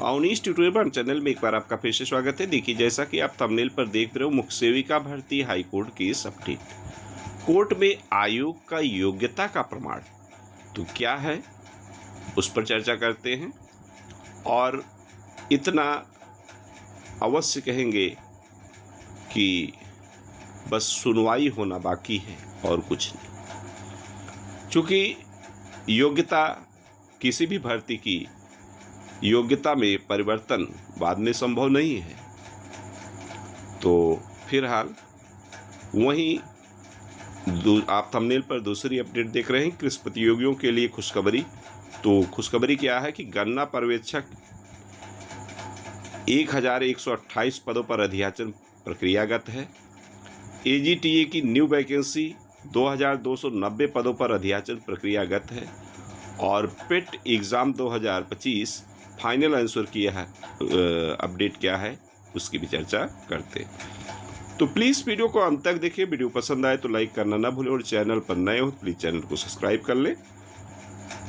Awanish tutorial channel में एक बार आपका फिर से स्वागत है। देखिए, जैसा कि आप थंबनेल पर देख रहे हो, मुख्य सेविका भर्ती high court case update. Court में आयोग का योग्यता का प्रमाण तो क्या है, उस पर चर्चा करते हैं और इतना अवश्य कहेंगे कि बस सुनवाई होना बाकी है और कुछ नहीं। चूँकि योग्यता, किसी भी भर्ती की योग्यता में परिवर्तन बाद में संभव नहीं है, तो फिलहाल वहीं आप थंबनेल पर दूसरी अपडेट देख रहे हैं। कृषि प्रतियोगियों के लिए खुशखबरी। तो खुशखबरी क्या है कि गन्ना पर्यवेक्षक 1128 पदों पर अधियाचन प्रक्रियागत है। AGTA की न्यू वैकेंसी 2290 पदों पर अधियाचन प्रक्रियागत है और पेट एग्ज़ाम 2025 फाइनल आंसर किया है। अपडेट क्या है उसकी भी चर्चा करते हैं। तो प्लीज़ वीडियो को अंत तक देखिए। वीडियो पसंद आए तो लाइक करना ना भूलें और चैनल पर नए हो तो प्लीज़ चैनल को सब्सक्राइब कर लें।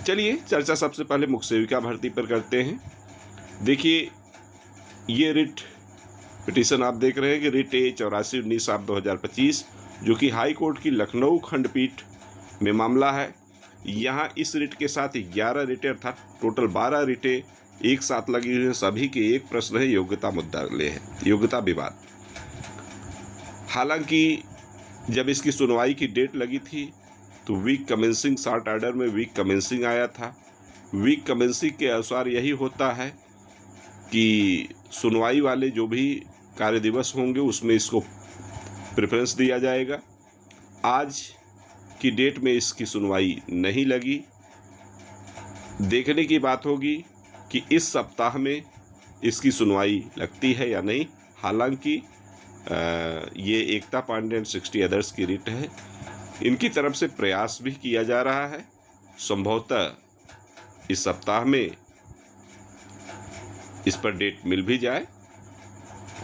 चलिए, चर्चा सबसे पहले मुख्य सेविका भर्ती पर करते हैं। देखिए, ये रिट पिटीशन आप देख रहे हैं कि रिट A 84/19/2025 जो कि हाई कोर्ट की लखनऊ खंडपीठ में मामला है। यहाँ इस रिट के साथ 11 रिटें अर्थात टोटल 12 रिटें एक साथ लगी हुई हैं। सभी के एक प्रश्न है, योग्यता मुद्दा ले है, योग्यता विवाद। हालांकि जब इसकी सुनवाई की डेट लगी थी तो वीक कमेंसिंग शॉर्ट ऑर्डर में वीक कमेंसिंग आया था। वीक कमेंसिंग के अनुसार यही होता है कि सुनवाई वाले जो भी कार्य दिवस होंगे उसमें इसको प्रेफरेंस दिया जाएगा। आज की डेट में इसकी सुनवाई नहीं लगी। देखने की बात होगी कि इस सप्ताह में इसकी सुनवाई लगती है या नहीं। हालांकि ये एकता पांडे एंड 60 अदर्स की रिट है। इनकी तरफ से प्रयास भी किया जा रहा है, संभवतः इस सप्ताह में इस पर डेट मिल भी जाए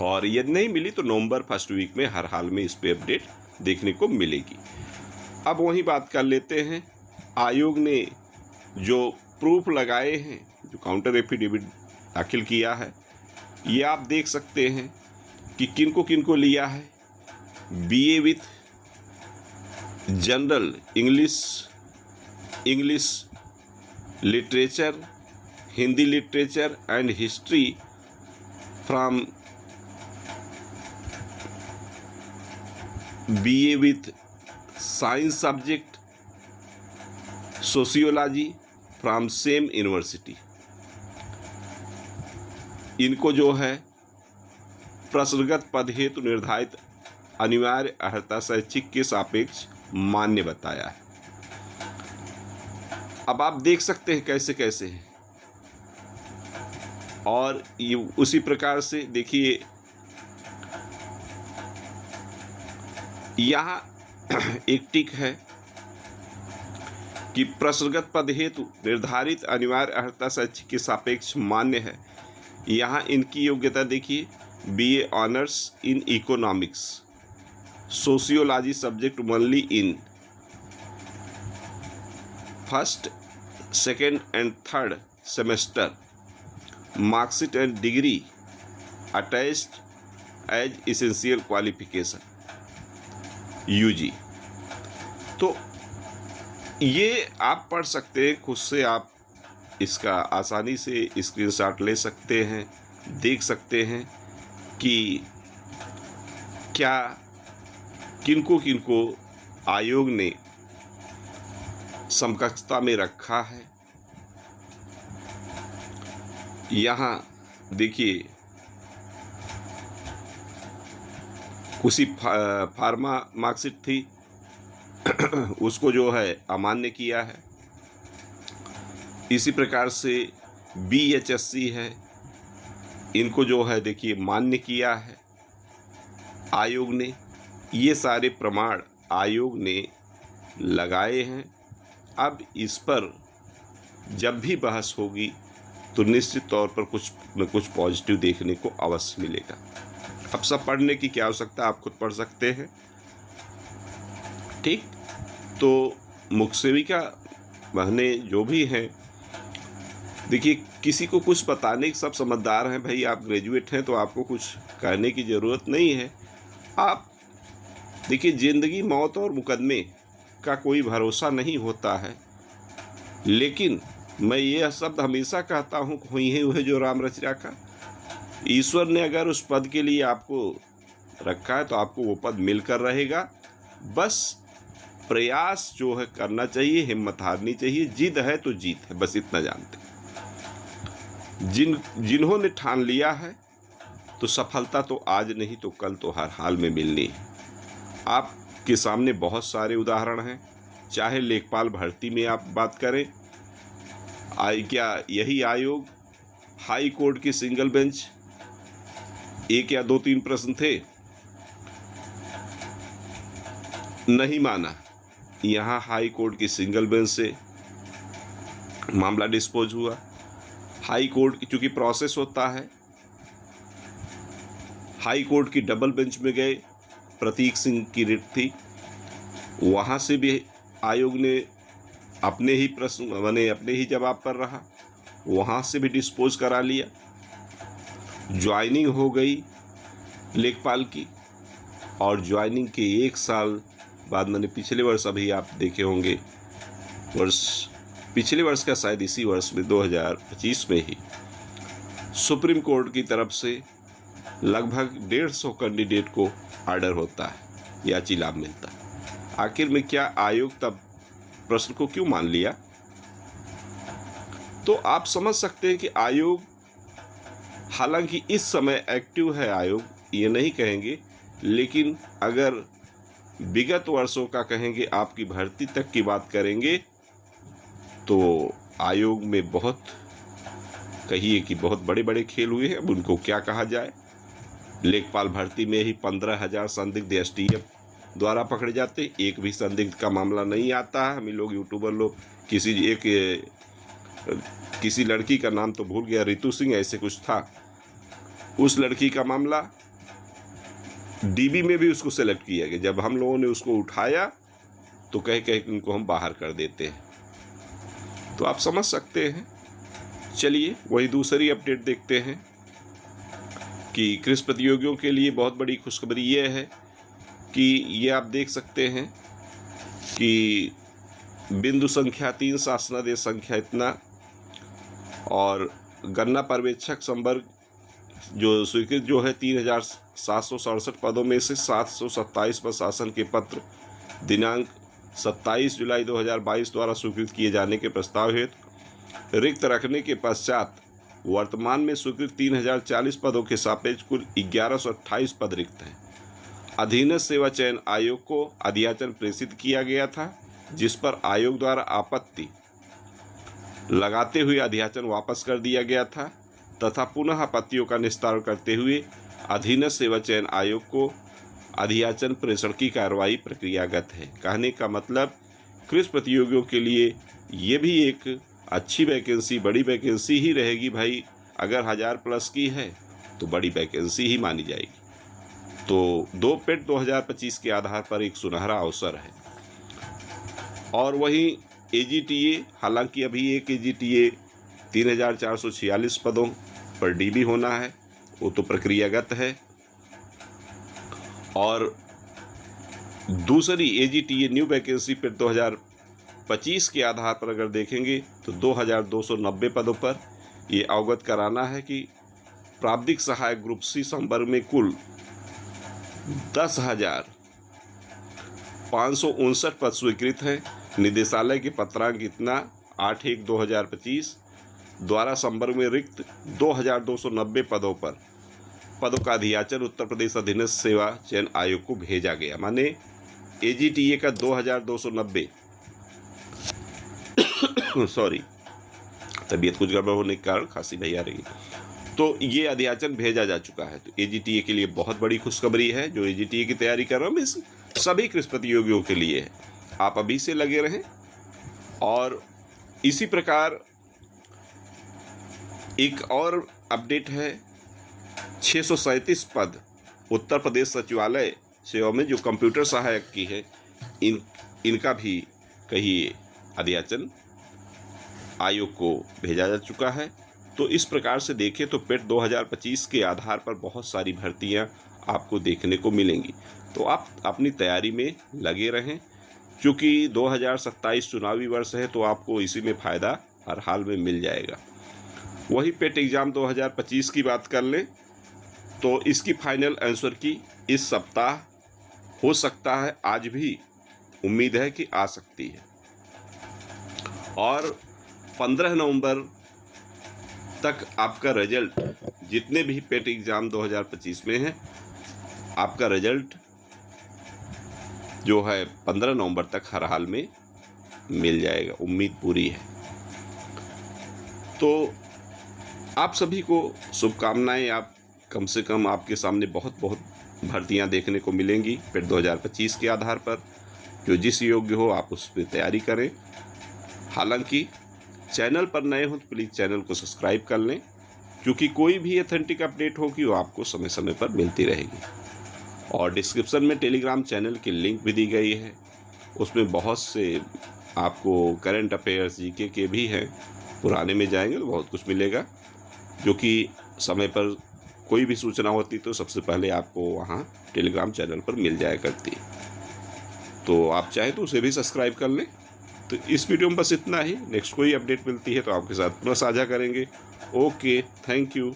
और यदि नहीं मिली तो नवंबर फर्स्ट वीक में हर हाल में इस पर अपडेट देखने को मिलेगी। अब वही बात कर लेते हैं। आयोग ने जो प्रूफ लगाए हैं, जो काउंटर एफिडेविट दाखिल किया है, ये आप देख सकते हैं कि किनको लिया है। BA with general English literature, Hindi literature and history from BA with science subject, sociology from same university. इनको जो है प्रश्नगत पद हेतु निर्धारित अनिवार्य अर्हता शैक्षिक के सापेक्ष मान्य बताया है। अब आप देख सकते हैं कैसे कैसे है और ये उसी प्रकार से देखिए, यहाँ एक टिक है कि प्रश्नगत पद हेतु निर्धारित अनिवार्य अर्हता शैक्षिक के सापेक्ष मान्य है। यहाँ इनकी योग्यता देखिए, BA honours in economics, sociology subject only in first, second and third semester, marksheet and degree attached as essential qualification UG। तो ये आप पढ़ सकते हैं, खुद से आप इसका आसानी से स्क्रीनशॉट ले सकते हैं, देख सकते हैं कि क्या किनको आयोग ने समकक्षता में रखा है। यहाँ देखिए, उसी फार्मा मार्कशीट थी उसको जो है अमान्य किया है। इसी प्रकार से BHSC है, इनको जो है देखिए मान्य किया है आयोग ने। ये सारे प्रमाण आयोग ने लगाए हैं। अब इस पर जब भी बहस होगी तो निश्चित तौर पर कुछ न कुछ पॉजिटिव देखने को अवश्य मिलेगा। अब सब पढ़ने की क्या आवश्यकता, आप खुद पढ़ सकते हैं। ठीक, तो मुख्य सेविका बहनें जो भी हैं देखिए, किसी को कुछ बताने के सब समझदार हैं भाई, आप ग्रेजुएट हैं तो आपको कुछ करने की ज़रूरत नहीं है। आप देखिए, ज़िंदगी मौत और मुकदमे का कोई भरोसा नहीं होता है, लेकिन मैं ये शब्द हमेशा कहता हूँ, हुई है वह जो राम रच राखा। ईश्वर ने अगर उस पद के लिए आपको रखा है तो आपको वो पद मिलकर रहेगा। बस प्रयास जो है करना चाहिए, हिम्मत हारनी चाहिए, जिद है तो जीत है, बस इतना जानते हैं। जिन्होंने ठान लिया है तो सफलता तो आज नहीं तो कल तो हर हाल में मिलनी है। आपके सामने बहुत सारे उदाहरण हैं, चाहे लेखपाल भर्ती में आप बात करें, क्या यही आयोग हाई कोर्ट की सिंगल बेंच, एक या दो तीन प्रश्न थे, नहीं माना, यहाँ हाई कोर्ट की सिंगल बेंच से मामला डिस्पोज हुआ। हाई कोर्ट की चूंकि प्रोसेस होता है, हाई कोर्ट की डबल बेंच में गए, प्रतीक सिंह की रिट थी, वहाँ से भी आयोग ने अपने ही प्रश्न अपने ही जवाब पर रहा, वहाँ से भी डिस्पोज करा लिया। ज्वाइनिंग हो गई लेखपाल की, और ज्वाइनिंग के 1 साल बाद, मैंने पिछले वर्ष, अभी आप देखे होंगे पिछले वर्ष का शायद इसी वर्ष में 2025 में ही सुप्रीम कोर्ट की तरफ से लगभग 150 कैंडिडेट को ऑर्डर होता है, याची लाभ मिलता है। आखिर में क्या आयोग तब प्रश्न को क्यों मान लिया? तो आप समझ सकते हैं कि आयोग, हालांकि इस समय एक्टिव है आयोग, ये नहीं कहेंगे, लेकिन अगर विगत वर्षों का कहेंगे, आपकी भर्ती तक की बात करेंगे, तो आयोग में बहुत, कहिए कि बहुत बड़े बड़े खेल हुए हैं। अब उनको क्या कहा जाए। लेखपाल भर्ती में ही 15,000 संदिग्ध एसटीएफ द्वारा पकड़े जाते, एक भी संदिग्ध का मामला नहीं आता है। हम लोग यूट्यूबर लोग किसी लड़की का नाम तो भूल गया, रितु सिंह ऐसे कुछ था, उस लड़की का मामला डीबी में भी उसको सेलेक्ट किया गया। जब हम लोगों ने उसको उठाया तो कहे उनको हम बाहर कर देते हैं। तो आप समझ सकते हैं। चलिए वही दूसरी अपडेट देखते हैं कि क्विज प्रतियोगियों के लिए बहुत बड़ी खुशखबरी ये है कि ये आप देख सकते हैं कि बिंदु संख्या 3, शासनादेश संख्या इतना, और गन्ना पर्यवेक्षक संवर्ग जो स्वीकृत जो है 3,767 पदों में से 727 प्रशासन के पत्र दिनांक 27 जुलाई 2022 द्वारा स्वीकृत किए जाने के प्रस्ताव हेतु रिक्त रखने के पश्चात वर्तमान में स्वीकृत 3,040 पदों के सापेक्ष कुल 1,128 पद रिक्त हैं। अधीनस्थ सेवा चयन आयोग को अध्याचन प्रेषित किया गया था, जिस पर आयोग द्वारा आपत्ति लगाते हुए अध्याचन वापस कर दिया गया था तथा पुनः आपत्तियों का निस्तारण करते हुए अधीनस्थ सेवा चयन आयोग को अध्याचन प्रेषण की कार्रवाई प्रक्रियागत है। कहने का मतलब क्विज प्रतियोगियों के लिए ये भी एक अच्छी वैकेंसी, बड़ी वैकेंसी ही रहेगी भाई। अगर 1000 प्लस की है तो बड़ी वैकेंसी ही मानी जाएगी। तो 2 पेट 2025 के आधार पर एक सुनहरा अवसर है। और वहीं AGTA, हालांकि अभी एक AGTA 3,446 पदों पर DB होना है, वो तो प्रक्रियागत है। और दूसरी AGTA न्यू वैकेंसी पर 2025 के आधार पर अगर देखेंगे तो 2,290 पदों पर ये अवगत कराना है कि प्राविधिक सहायक ग्रुप C संवर्ग में कुल 10,559 पद स्वीकृत हैं। निदेशालय के पत्रांक इतना 8/1/2025 द्वारा संवर्ग में रिक्त 2,290 पदों का अध्याचन उत्तर प्रदेश अधीनस्थ सेवा चयन आयोग को भेजा गया। माने AGTA का 2,290 सॉरी, तबीयत कुछ गड़बड़ होने के कारण खांसी नहीं आ रही, तो ये अध्याचन भेजा जा चुका है। तो AGTA के लिए बहुत बड़ी खुशखबरी है। जो AGTA की तैयारी कर रहा हूँ, इस सभी क्विज प्रतियोगियों के लिए है। आप अभी से लगे रहें। और इसी प्रकार एक और अपडेट है, 637 पद उत्तर प्रदेश सचिवालय सेवा में जो कंप्यूटर सहायक की है, इनका भी कहिए अध्याचन आयोग को भेजा जा चुका है। तो इस प्रकार से देखें तो पेट 2025 के आधार पर बहुत सारी भर्तियां आपको देखने को मिलेंगी। तो आप अपनी तैयारी में लगे रहें, क्योंकि 2027 चुनावी वर्ष है, तो आपको इसी में फ़ायदा हर हाल में मिल जाएगा। वही पेट एग्ज़ाम 2025 की बात कर लें तो इसकी फाइनल आंसर की इस सप्ताह हो सकता है, आज भी उम्मीद है कि आ सकती है। और 15 नवंबर तक आपका रिजल्ट, जितने भी पेट एग्ज़ाम 2025 में हैं, आपका रिजल्ट जो है 15 नवंबर तक हर हाल में मिल जाएगा, उम्मीद पूरी है। तो आप सभी को शुभकामनाएं। आप कम से कम आपके सामने बहुत भर्तियां देखने को मिलेंगी पेट 2025 के आधार पर। जो जिस योग्य हो आप उस पर तैयारी करें। हालांकि चैनल पर नए हो तो प्लीज़ चैनल को सब्सक्राइब कर लें, क्योंकि कोई भी ऑथेंटिक अपडेट होगी वो आपको समय समय पर मिलती रहेगी। और डिस्क्रिप्शन में टेलीग्राम चैनल की लिंक भी दी गई है, उसमें बहुत से आपको करंट अफेयर्स जीके के भी हैं। पुराने में जाएंगे तो बहुत कुछ मिलेगा, जो कि समय पर कोई भी सूचना होती तो सबसे पहले आपको वहाँ टेलीग्राम चैनल पर मिल जाया करती। तो आप चाहे तो उसे भी सब्सक्राइब कर लें। तो इस वीडियो में बस इतना ही। नेक्स्ट कोई अपडेट मिलती है तो आपके साथ पुनः साझा करेंगे। Okay, thank you.